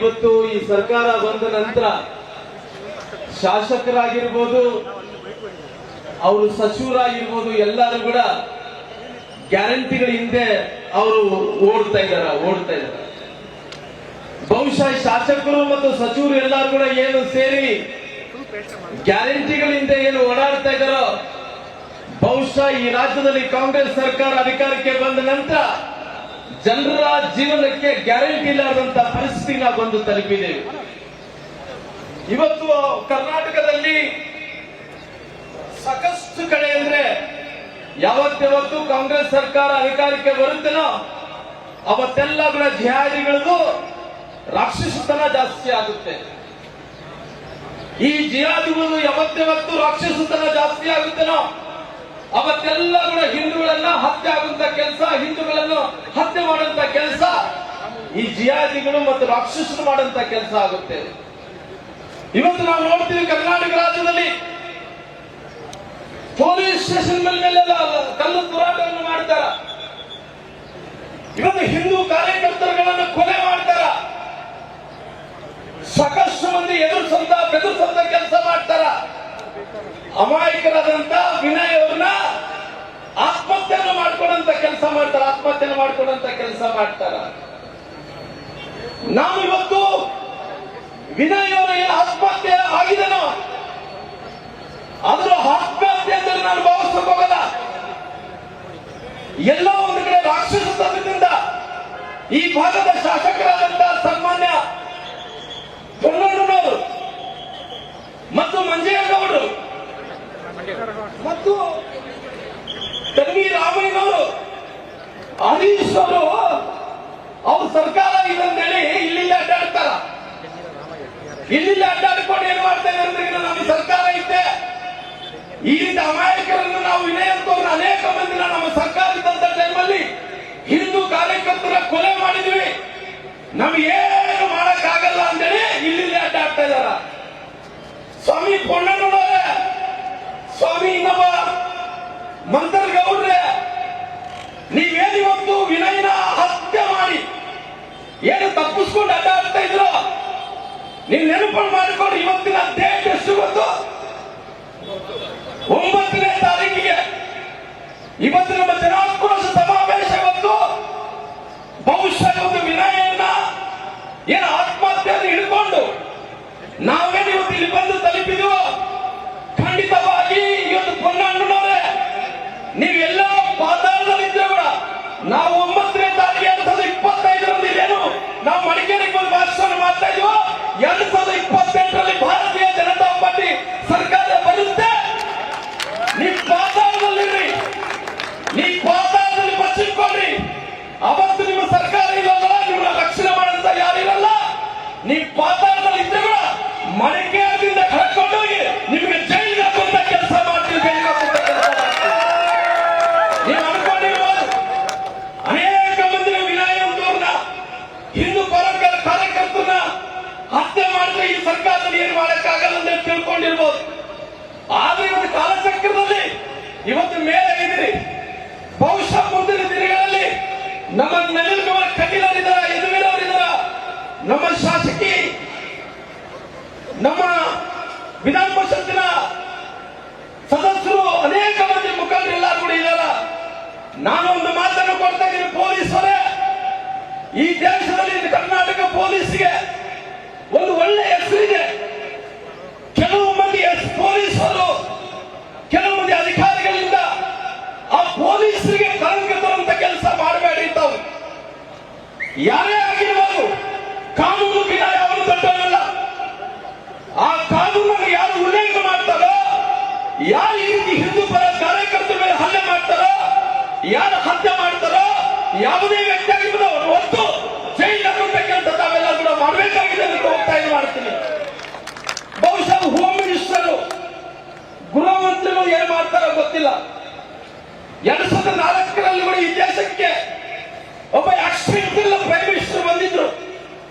ಇವತ್ತು ಈ ಸರ್ಕಾರ ಬಂದ ನಂತರ ಶಾಸಕರಾಗಿರ್ಬೋದು, ಅವರು ಸಚಿವರಾಗಿರ್ಬೋದು, ಎಲ್ಲರೂ ಕೂಡ ಗ್ಯಾರಂಟಿಗಳ ಹಿಂದೆ ಅವರು ಓಡ್ತಾ ಇದ್ದಾರೆ. ಬಹುಶಃ ಶಾಸಕರು ಮತ್ತು ಸಚಿವರು ಎಲ್ಲರೂ ಕೂಡ ಏನು ಸೇರಿ ಗ್ಯಾರಂಟಿಗಳಿಂದ ಏನು ಓಡಾಡ್ತಾ ಇದ್ದಾರೋ, ಬಹುಶಃ ಈ ರಾಜ್ಯದಲ್ಲಿ ಕಾಂಗ್ರೆಸ್ ಸರ್ಕಾರ ಅಧಿಕಾರಕ್ಕೆ ಬಂದ ನಂತರ ಜನರ ಜೀವನಕ್ಕೆ ಗ್ಯಾರಂಟಿ ಇಲ್ಲದಂತ ಪರಿಸ್ಥಿತಿ ನಾವು ಬಂದು ತಲುಪಿದ್ದೇವೆ. ಇವತ್ತು ಕರ್ನಾಟಕದಲ್ಲಿ ಸಾಕಷ್ಟು ಕಡೆ ಅಂದ್ರೆ ಯಾವತ್ತು ಕಾಂಗ್ರೆಸ್ ಸರ್ಕಾರ ಅಧಿಕಾರಕ್ಕೆ ಬರುತ್ತೇನೋ ಅವತ್ತೆಲ್ಲ ಕೂಡ ಜಿಹಾದಿಗಳದು ರಾಕ್ಷಸತನ ಜಾಸ್ತಿ ಆಗುತ್ತೆ. ಈ ಜಿಹಾದಿಗಳು ಯಾವತ್ತು ರಾಕ್ಷಸತನ ಜಾಸ್ತಿ ಆಗುತ್ತೇನೋ ಅವತ್ತೆಲ್ಲ ಕೂಡ ಹಿಂದೂಗಳನ್ನ ಹತ್ಯೆ ಆಗುವಂತ ಕೆಲಸ, ಹಿಂದೂಗಳನ್ನು ಹತ್ಯೆ ಮಾಡುವಂತ ಕೆಲಸ ಈ ಜಿಹಾದಿಗಳು ಮತ್ತು ರಾಕ್ಷಸರು ಮಾಡುವಂತ ಕೆಲಸ ಆಗುತ್ತೆ. ಇವತ್ತು ನಾವು ನೋಡ್ತೀವಿ ಕರ್ನಾಟಕ ರಾಜ್ಯದಲ್ಲಿ ಪೊಲೀಸ್ ಸ್ಟೇಷನ್ ಮೇಲೆಲ್ಲ ಕಲ್ಲು ತೂರಾಟವನ್ನು ಮಾಡ್ತಾರ. ಇವತ್ತು ಹಿಂದೂ ಕಾರ್ಯಕರ್ತರುಗಳನ್ನು ಕೊಲೆ ಮಾಡ್ತಾರ. ಸಾಕಷ್ಟು ಮಂದಿ ಬೆದರಿಸುವಂತ ಕೆಲಸ ಮಾಡ್ತಾರ. ಅಮಾಯಕರಾದಂತ ವಿನಯ್ ಅವ್ರನ್ನ ಆತ್ಮಹತ್ಯೆಯನ್ನು ಮಾಡ್ಕೊಡಂತ ಕೆಲಸ ಮಾಡ್ತಾರ. ನಾವು ಇವತ್ತು ವಿನಯ್ ಅವರ ಏನು ಆತ್ಮಹತ್ಯೆ ಆಗಿದೆನೋ ಅದರ ಆತ್ಮಹತ್ಯೆ ಅಂತ ನಾನು ಭಾವಿಸಕ್ಕೆ ಹೋಗಲ್ಲ. ಎಲ್ಲೋ ಒಂದು ಕಡೆ ರಾಕ್ಷಸತನದಿಂದ ಈ ಭಾಗದ ಶಾಸಕರಾದಂತಹ ಸನ್ಮಾನ್ಯ ಪೊನ್ನಣ್ಣನವರು ಮತ್ತು ಮಂಜೇಗೌಡರು ಮತ್ತು ರಾಮಯ್ಯನವರು, ಹರೀಶ್ ಅವರು ಅವ್ರ ಸರ್ಕಾರ ಇದಂತೇಳಿ ಇಲ್ಲಿ ಅಡ್ಡಾಡ್ತಾರ. ಇಲ್ಲಿ ಅಡ್ಡಾಡ್ಕೊಂಡು ಏನ್ ಮಾಡ್ತಾ ಇದ್ದಾರೆ, ನಮ್ಮ ಸರ್ಕಾರ ಇದ್ದೆ ಈ ರೀತಿ ಅಮಾಯಕರನ್ನು ನಾವು ವಿನಯ ಅಂತವ್ರನ್ನ ಅನೇಕ ಮಂದಿನ ನಮ್ಮ ಸರ್ಕಾರ ಇದ್ದಂತ ಟೈಮಲ್ಲಿ ಹಿಂದೂ ಕಾರ್ಯಕರ್ತರ ಕೊಲೆ ಮಾಡಿದ್ವಿ, ನಮಗೇನು ಮಾಡಕ್ ಆಗಲ್ಲ ಅಂತೇಳಿ ಇಲ್ಲಿ ಅಡ್ಡಾಡ್ತಾ ಇದಾರ. ಸ್ವಾಮಿ ಪೊನ್ನಣ್ಣನವರೇ, ಸ್ವಾಮಿ ಇನ್ನೊಬ್ಬ ಮಂತರ್ಗೌಡ್ರೆ, ನೀವೇನಿವತ್ತು ವಿನಯನ ಹತ್ಯೆ ಮಾಡಿ ಏನು ತಪ್ಪಿಸ್ಕೊಂಡು ಅಡ್ಡಾಡ್ತಾ ಇದ್ರು, ನೀವು ನೆನಪು ಮಾಡಿಕೊಂಡು ಇವತ್ತಿನ ಡೇಟ್ ಎಷ್ಟು ಗೊತ್ತು? 9ನೇ ತಾರೀಕಿಗೆ ಇವತ್ತು ನಮ್ಮ ಜನಾಕ್ರೋಶ ಸಮಾವೇಶ ಬಂತು. ಬಹುಶಃ ಒಂದು ವಿನಯನ್ನ ಏನು ಆತ್ಮಹತ್ಯೆಯನ್ನು ಹಿಡ್ಕೊಂಡು ನಾವೇನು ಇವತ್ತು ಇಲ್ಲಿ ಬಂದು ತಲುಪಿದ್ವು. ಖಂಡಿತವಾಗಿ ಇವತ್ತು ಪೊನ್ನಣ್ಣನವರೇ, ನೀವೆಲ್ಲ ಪಾತಾಳದಲ್ಲಿದ್ರೆ ಕೂಡ ನಾವು 9ನೇ ತಾರೀಕು 2025ರಂದು ಇಲ್ಲೇನು ನಾವು ಮಡಿಕೇರಿಗೆ ಬಂದು ಭಾಷಣ ಮಾಡ್ತಾ ಇದ್ವು. 2028ರಲ್ಲಿ ಭಾರತೀಯ ಜನತಾ ಪಾರ್ಟಿ ಸರ್ಕಾರ ಬರುತ್ತೆ. ನೀವು ಪಾತಾಳದಲ್ಲಿರ್ರಿ, ನೀವು ಪಾತಾಳದಲ್ಲಿ ಬಚ್ಚಿಟ್ಕೊಳ್ರಿ. ಅವತ್ತು ನಿಮ್ಮ ಸರ್ಕಾರ ಇಲ್ಲಲ್ಲ, ನಿಮ್ಮನ್ನ ರಕ್ಷಣೆ ಮಾಡಂತ ಯಾರಿರಲ್ಲ. ನೀವು ಪಾತಾಳದಲ್ಲಿ ಇದ್ರೆ ಕೂಡ ಮಡಿಕೇರಿಯಿಂದ ಕಳ್ಕೊಂಡೋಗಿ ನಿಮಗೆ ಜೈಲಿಗೆ ಹಾಕುವಂತ ಕೆಲಸ ಮಾಡ್ತೀವಿ. ನೀವು ಅನ್ಕೊಂಡಿರ್ಬೋದು ಅನೇಕ ಮಂದಿ ವಿನಯ್ ಅಂತವ್ರನ್ನ ಹಿಂದೂ ಕಾರ್ಯಕರ್ತರನ್ನ ಹತ್ಯೆ ಮಾಡಿದ್ರೆ ಈ ಸರ್ಕಾರದಲ್ಲಿ ಏನು ಮಾಡಕ್ಕಾಗಲ್ಲ ಅಂತ ತಿಳ್ಕೊಂಡಿರ್ಬೋದು. ಆದ್ರೆ ಇವತ್ತು ಕಾಲಚಕ್ರದಲ್ಲಿ ಇವತ್ತು ಮೇಲೆ ಇದ್ದೀರಿ. ಬಹುಶಃ ಮುಂದಿನ ದಿನಗಳಲ್ಲಿ ನಮ್ಮ ನಳಿನ್ ಕುಮಾರ್ ಕಟೀಲ್ ಅವರಿದ್ದಾರ, ಯದುವೀರ್ ಅವರಿದ್ದಾರ, ನಮ್ಮ ಶಾಸಕಿ, ನಮ್ಮ ವಿಧಾನ ಪರಿಷತ್ತಿನ ಸದಸ್ಯರು, ಅನೇಕ ಮಂದಿ ಮುಖಂಡರು ಎಲ್ಲರೂ ಕೂಡ ಇದ್ದಾರ. ನಾನು ಒಂದು ಮಾತನ್ನು ಕೊಡ್ತಾ ಇದ್ದೀನಿ, ಪೊಲೀಸರೇ, ಈ ದೇಶದಲ್ಲಿ ಕರ್ನಾಟಕ ಪೊಲೀಸ್ಗೆ ಒಂದು ಒಳ್ಳೆ ಹೆಸರಿದೆ. ಕೆಲವು ಮಂದಿ ಪೊಲೀಸರು, ಕೆಲವು ಮಂದಿ ಅಧಿಕಾರಿಗಳಿಂದ ಆ ಪೊಲೀಸರಿಗೆ ಕಳಂಕ ತರುವಂತ ಕೆಲಸ ಮಾಡಬೇಡಿ. ತಾವು ಯಾರೇ ಆಗಿರ್ಬೋದು, ಕಾನೂನಿನ ಯಾರು ದೊಡ್ಡವಲ್ಲ. ಆ ಕಾನೂನನ್ನು ಯಾರು ಉಲ್ಲೇಖ ಮಾಡ್ತಾರೋ, ಯಾರು ಈ ರೀತಿ ಹಿಂದೂ ಪರ ಕಾರ್ಯಕರ್ತರ ಮೇಲೆ ಹಲ್ಲೆ ಮಾಡ್ತಾರೋ, ಯಾರು ಹತ್ಯೆ ಮಾಡ್ತಾರೋ, ಯಾವುದೇ ವ್ಯಕ್ತಿ ಆಗಿರ್ಬೋದು ಅವರು ಹೊತ್ತು ಜೈಲು ಹಾಕುವಂತ ಕೆಲಸ ತಾವೆಲ್ಲ ಕೂಡ ಮಾಡಬೇಕಾಗಿದೆ ಅಂತ ಒತ್ತಾಯ ಮಾಡ್ತೀನಿ. ಬಹುಶಃ ಹೋಮ್ ಮಿನಿಸ್ಟರು, ಗೃಹ ಮಂತ್ರಿಗಳು ಏನ್ ಮಾಡ್ತಾರೋ ಗೊತ್ತಿಲ್ಲ. 2004ರಲ್ಲಿ ಕೂಡ ಈ ದೇಶಕ್ಕೆ ಒಬ್ಬ ಆಕ್ಸಿಡೆಂಟಲ್ ಪ್ರೈಮ್ ಮಿನಿಸ್ಟರ್ ಬಂದಿದ್ರು.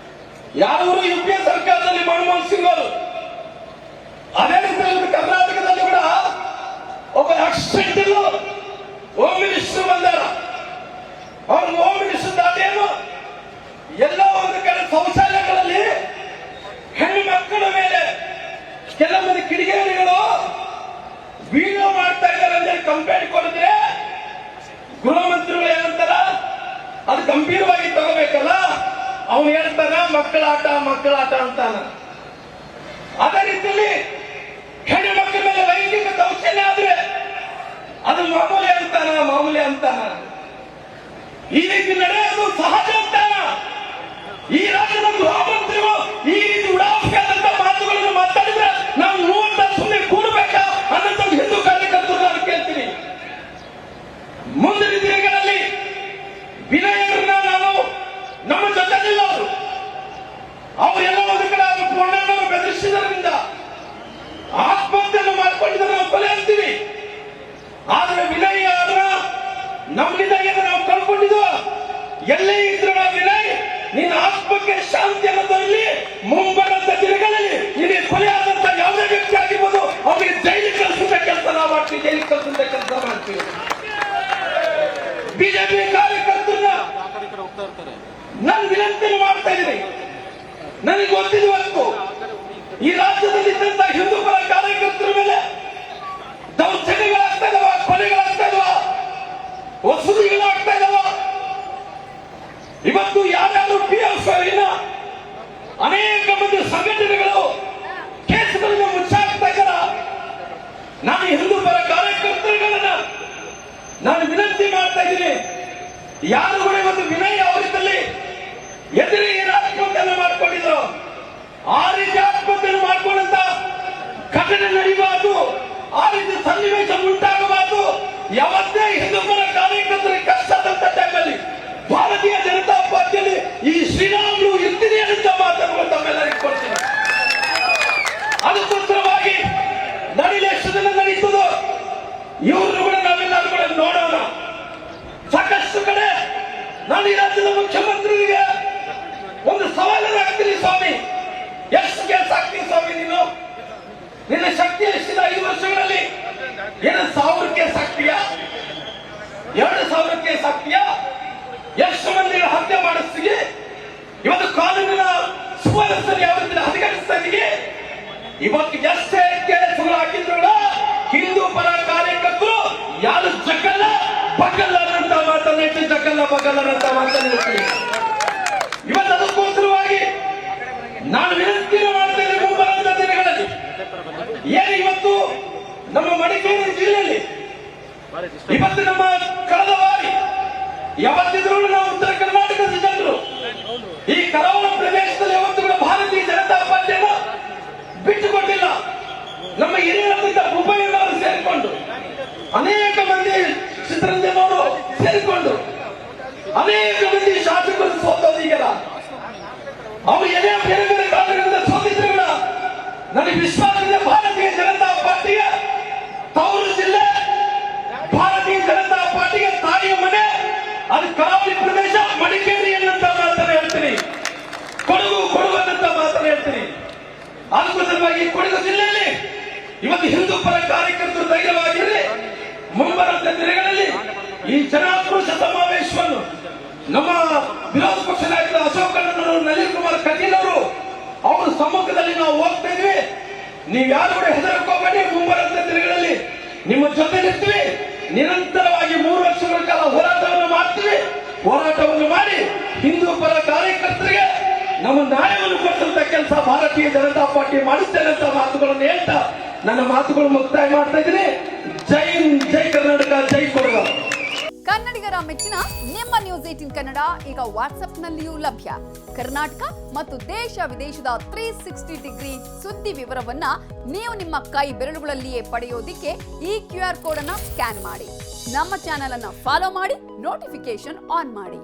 ಯಾರು? ಯುಪಿಎ ಸರ್ಕಾರದಲ್ಲಿ ಮನಮೋಹನ್ ಸಿಂಗ್ ಅವರು. ಅದೇ ರೀತಿ ಕರ್ನಾಟಕದಲ್ಲಿ ಕೂಡ ಒಬ್ಬ ಆಕ್ಸಿಡೆಂಟಲ್ ಹೋಮ್ ಮಿನಿಸ್ಟರ್ ಬಂದಾರ. ಅವ್ರ ಹೋಮ್ ಮಿನಿಸ್ಟರ್ ಅದೇನು ಎಲ್ಲ ಒಂದು ಕಡೆ ಶೌಚಾಲಯಗಳಲ್ಲಿ ಗೃಹ ಮಂತ್ರಿಗಳು ಏನಂತಾರ, ಅದು ಗಂಭೀರವಾಗಿ ತಗೋಬೇಕಲ್ಲ. ಅವನು ಹೇಳ್ತಾನ ಮಕ್ಕಳಾಟ ಅಂತಾನ. ಅದೇ ರೀತಿಯಲ್ಲಿ ಹೆಣ್ಣು ಮಕ್ಕಳ ಮೇಲೆ ಲೈಂಗಿಕ ದೌರ್ಜನ್ಯ ಆದ್ರೆ ಅದು ಮಾಮೂಲಿ ಅಂತಾನ. ಈ ರೀತಿ ನಡೆಯೋದು ಸಹಜ ಅಂತಾನ. ಈ ರಾಜ್ಯದ ಗೃಹ ಮಂತ್ರಿಗಳು ಈ ರೀತಿ ಉಡಾಫೆಯಾದಂತ ಮಾತುಗಳನ್ನು ಮಾತಾಡಿದ್ರೆ ನಾವು ನೋಡ್ತಾ ಸುಮ್ಮನೆ ಕೂಡಬೇಕಾ ಅನ್ನೋದು ಹಿಂದೂ ಕಾರ್ಯಕರ್ತರು ನಾನು ಕೇಳ್ತೀನಿ. ಮುಂದಿನ ದಿನಗಳಲ್ಲಿ ವಿನಯರನ್ನ ನಾನು ನಮ್ಮ ಜೊತೆಲಿಲ್ಲ. ಅವರೆಲ್ಲ ಒಂದು ಕಡೆ ಅವರು ಪೂರ್ಣಣ್ಣವರು ಬೆದರಿಸಿದ್ರಿಂದ ಆತ್ಮಹತ್ಯೆಯನ್ನು ಮಾಡಿಕೊಂಡಿದ್ರೆ ನಾವು ಕೊಲೆ ಅಂತೀವಿ. ಆದ್ರೆ ವಿನಯ್ ಅವರ ನಮ್ಮಿಂದ ಏನು ನಾವು ಕಳ್ಕೊಂಡಿದ್ವು, ಎಲ್ಲೇ ಇದ್ರು ವಿನಯ್ ನಿನ್ನ ಆತ್ಮಕ್ಕೆ ಶಾಂತಿ ಅನ್ನೋದು ಇಲ್ಲಿ ಮುಂಬರುವಂತ ದಿನಗಳಲ್ಲಿ ನಿನಗೆ ಕೊಲೆ ಆದಂತ ಯಾವುದೇ ವ್ಯಕ್ತಿ ಆಗಿರ್ಬೋದು ಅವರಿಗೆ ಜೈಲಿಗೆ ಕಳಿಸುವಂತ ಕೆಲಸ ನಾವು ಮಾಡ್ತೀವಿ, ಜೈಲಿಗೆ ಕಳಿಸುವಂತ ಕೆಲಸ ಮಾಡ್ತೀವಿ. ಬಿಜೆಪಿ ಕಾರ್ಯಕರ್ತರನ್ನ ನಾನು ವಿನಂತಿಯನ್ನು ಮಾಡ್ತಾ ಇದ್ದೀನಿ. ನನಗೆ ಗೊತ್ತಿರುವಷ್ಟು ಈ ರಾಜ್ಯದಲ್ಲಿ ಇದ್ದಂತ ಹಿಂದೂ ಪರ ಕಾರ್ಯಕರ್ತರ ಮೇಲೆ ದೌರ್ಜನ್ಯಗಳಾಗ್ತಾ ಇದಾವ, ಕೊಲೆಗಳಾಗ್ತಾ ಇದಾವ, ವಸೂಲಿಗಳಾಗ್ತಾ ಇದಾವ. ಇವತ್ತು ಯಾರ್ಯಾರು PFIನ ಅನೇಕ ಮಂದಿ ಸಂಘಟನೆಗಳು ಕೇಸುಗಳನ್ನು ಮುಚ್ಚಾಕ್ತಾ ಇದ್ದಾರ. ನಾನು ಹಿಂದೂ ಪರ ಕಾರ್ಯಕರ್ತರುಗಳನ್ನ ನಾನು ವಿನಂತಿ ಮಾಡ್ತಾ ಇದ್ದೀನಿ, ಯಾರು ಕೂಡ ಇವತ್ತು ವಿನಯ್ ಅವರಿದ್ದಲ್ಲಿ ಎದುರು ಏನು ಆತ್ಮಹತ್ಯೆಯನ್ನು ಮಾಡ್ಕೊಂಡಿದ್ರು ಆ ರೀತಿ ಆತ್ಮಹತ್ಯೆಯನ್ನು ಮಾಡ್ಕೊಂಡಂತ ಘಟನೆ ನಡೀಬಾರ್ದು, ಆ ರೀತಿ ಸನ್ನಿವೇಶ ಉಂಟಾಗಬಾರ್ದು. ಯಾವತ್ತೇ ಹಿಂದೂ ಪರ ಕಾರ್ಯಕರ್ತರಿಗೆ ಕಷ್ಟದಂತ ಟೈಮಲ್ಲಿ ಭಾರತೀಯ ಜನತಾ ಪಾರ್ಟಿಯಲ್ಲಿ ಈ ಶ್ರೀರಾಮುಲು ಇರ್ತೀನಿ ಅಂತ ಮಾತನ್ನು ತಮ್ಮೆಲ್ಲರಿಗೂ ಕೊಡ್ತೀನಿ. ಅದಕ್ಕೋಸ್ಕರವಾಗಿ ನಡಿಲೆಷ್ಟದನ್ನ ನಡೀತದೋ ಇವ್ರನ್ನು ಕೂಡ ನಾವೆಲ್ಲರೂ ಕೂಡ ನೋಡೋಣ. ಸಾಕಷ್ಟು ಕಡೆ ನಾನು ಈ ರಾಜ್ಯದ ಮುಖ್ಯಮಂತ್ರಿಗೆ ಒಂದು ಸವಾಲನ್ನು ಹಾಕ್ತೀನಿ, ಸ್ವಾಮಿ ಎಷ್ಟು ಕೇಸ್ ಹಾಕ್ತೀನಿ ಸ್ವಾಮಿ, ನೀನು ನಿನ್ನ ಶಕ್ತಿ ಎಷ್ಟಿದೆ 5 ವರ್ಷಗಳಲ್ಲಿ? ಏನು 1000 ಕೇಸ್ ಹಾಕ್ತೀಯಾ, 2000 ಕೇಸ್ ಹಾಕ್ತೀಯಾ? ಎಷ್ಟು ಮಂದಿ ಹತ್ಯೆ ಮಾಡಿಸ್ತೀವಿ? ಇವತ್ತು ಕಾನೂನಿನ ಸುವ್ಯವಸ್ಥೆ ಯಾವ ರೀತಿ ಹದಗೆಡಿಸ್ತಾ ಇದೀವಿ? ಇವತ್ತು ಎಷ್ಟೇ ಕೇಸುಗಳು ಹಾಕಿದ್ರು ಹಿಂದೂ ಪರ ಕಾರ್ಯಕರ್ತರು ಯಾರು ಜಗಲ್ಲ ಬಗಲ್ಲ ಅಂತ ಮಾತನಾಡಿ ಜಗಲ್ಲ ಬಗಲ್ಲ ಅಂತ ಮಾತನಾಡ್ತೀವಿ. ಇವತ್ತು ಅದಕ್ಕೋಸ್ಕರವಾಗಿ ನಾನು ವಿನಂತಿ ಮಾಡ್ತಾ ಇದ್ದೇನೆ, ಮುಂಬರುವಂತ ದಿನಗಳಲ್ಲಿ ಏನು ಇವತ್ತು ನಮ್ಮ ಮಡಿಕೇರಿ ಜಿಲ್ಲೆಯಲ್ಲಿ ಇವತ್ತು ನಮ್ಮ ಕಳೆದ ಬಾರಿ ಯಾವತ್ತಿದ್ರು ನಾವು ಉತ್ತರ ಕರ್ನಾಟಕದ ಜನರು ಈ ಕರಾವಳಿ ಪ್ರದೇಶದಲ್ಲಿ ಯಾವತ್ತೂ ಕೂಡ ಭಾರತೀಯ ಜನತಾ ಪಾರ್ಟಿಯನ್ನು ಬಿಟ್ಟುಕೊಟ್ಟಿಲ್ಲ. ನಮ್ಮ ಹಿರಿಯರಾದಂತ ಭೂಪಯ್ಯನವರು ಸೇರಿಕೊಂಡು, ಅನೇಕ ಮಂದಿ ಚಿತ್ರರಂಜನ್ ಅವರು ಸೇರಿಕೊಂಡು, ಅನೇಕ ಮಂದಿ ಶಾಸಕರು ಸೋತೋದಿಗೆಲ್ಲ ಅವರು ಏನೇ ಬೇರೆ ಬೇರೆ ಕಾರಣಗಳಿಂದ ಸೋತಿದ್ರು ಕೂಡ ನನಗೆ ವಿಶ್ವಾಸ ಇದೆ, ಭಾರತೀಯ ಜನತಾ ಪಾರ್ಟಿಗೆ ತವರು ಜಿಲ್ಲೆ, ಭಾರತೀಯ ಜನತಾ ಪಾರ್ಟಿಗೆ ತಾಯಿಯ ಮನೆ ಅದು ಕರಾವಳಿ ಪ್ರದೇಶ ಮಡಿಕೇರಿ ಅನ್ನಂತ ಮಾತನ್ನ ಹೇಳ್ತೀನಿ, ಕೊಡಗು ಅನ್ನಂತ ಮಾತನ್ನ ಹೇಳ್ತೀನಿ. ಅದಕ್ಕೋಸ್ಕರವಾಗಿ ಕೊಡಗು ಜಿಲ್ಲೆಯಲ್ಲಿ ಇವತ್ತು ಹಿಂದೂ ಪರ ಕಾರ್ಯಕರ್ತರು ಧೈರ್ಯವಾಗಿರಲಿ. ಮುಂಬರುವಂತ ದಿನಗಳಲ್ಲಿ ಈ ಜನಾಕ್ರೋಶ ಸಮಾವೇಶವನ್ನು ನಮ್ಮ ವಿರೋಧ ಪಕ್ಷ ನಾಯಕರು ಅಶೋಕ್ ಅಣ್ಣನವರು, ನಳಿನ್ ಕುಮಾರ್ ಕಟೀಲ್ ಅವರು ಅವರ ಸಮ್ಮುಖದಲ್ಲಿ ನಾವು ಹೋಗ್ತಾ ಇದ್ವಿ. ನೀವು ಯಾರು ಕೂಡ ಹೆದರಕೋಬೇಡಿ, ಮುಂಬರುವಂತ ದಿನಗಳಲ್ಲಿ ನಿಮ್ಮ ಜೊತೆ ನಿರ್ತೀವಿ. ನಿರಂತರವಾಗಿ 3 ವರ್ಷಗಳ ಕಾಲ ಹೋರಾಟವನ್ನು ಮಾಡ್ತೀವಿ. ಹೋರಾಟವನ್ನು ಮಾಡಿ ಹಿಂದೂ ಪರ ಕಾರ್ಯಕರ್ತರಿಗೆ ನಮ್ಮ ನ್ಯಾಯವನ್ನು ಕೊಟ್ಟಂತ ಕೆಲಸ ಭಾರತೀಯ ಜನತಾ ಪಾರ್ಟಿ ಮಾಡುತ್ತೇನೆ ಅಂತ ಮಾತುಗಳನ್ನು ಹೇಳ್ತಾ ನನ್ನ ಮಾತುಗಳು ಮುಕ್ತಾಯ ಮಾಡ್ತಾ ಇದ್ದೀನಿ. ಜೈ ಹಿಂದ್, ಜೈ ಕರ್ನಾಟಕ, ಜೈ ಕೊಡಗ. ಕನ್ನಡಿಗರ ಮೆಚ್ಚಿನ ನಿಮ್ಮ ನ್ಯೂಸ್ 18 ಕನ್ನಡ ಈಗ ವಾಟ್ಸ್ಆಪ್ನಲ್ಲಿಯೂ ಲಭ್ಯ. ಕರ್ನಾಟಕ ಮತ್ತು ದೇಶ ವಿದೇಶದ 360 ಡಿಗ್ರಿ ಸುದ್ದಿ ವಿವರವನ್ನ ನೀವು ನಿಮ್ಮ ಕೈ ಬೆರಳುಗಳಲ್ಲಿಯೇ ಪಡೆಯೋದಿಕ್ಕೆ ಈ QR ಕೋಡ್ ಅನ್ನ ಸ್ಕ್ಯಾನ್ ಮಾಡಿ. ನಮ್ಮ ಚಾನೆಲ್ ಅನ್ನ ಫಾಲೋ ಮಾಡಿ, ನೋಟಿಫಿಕೇಶನ್ ಆನ್ ಮಾಡಿ.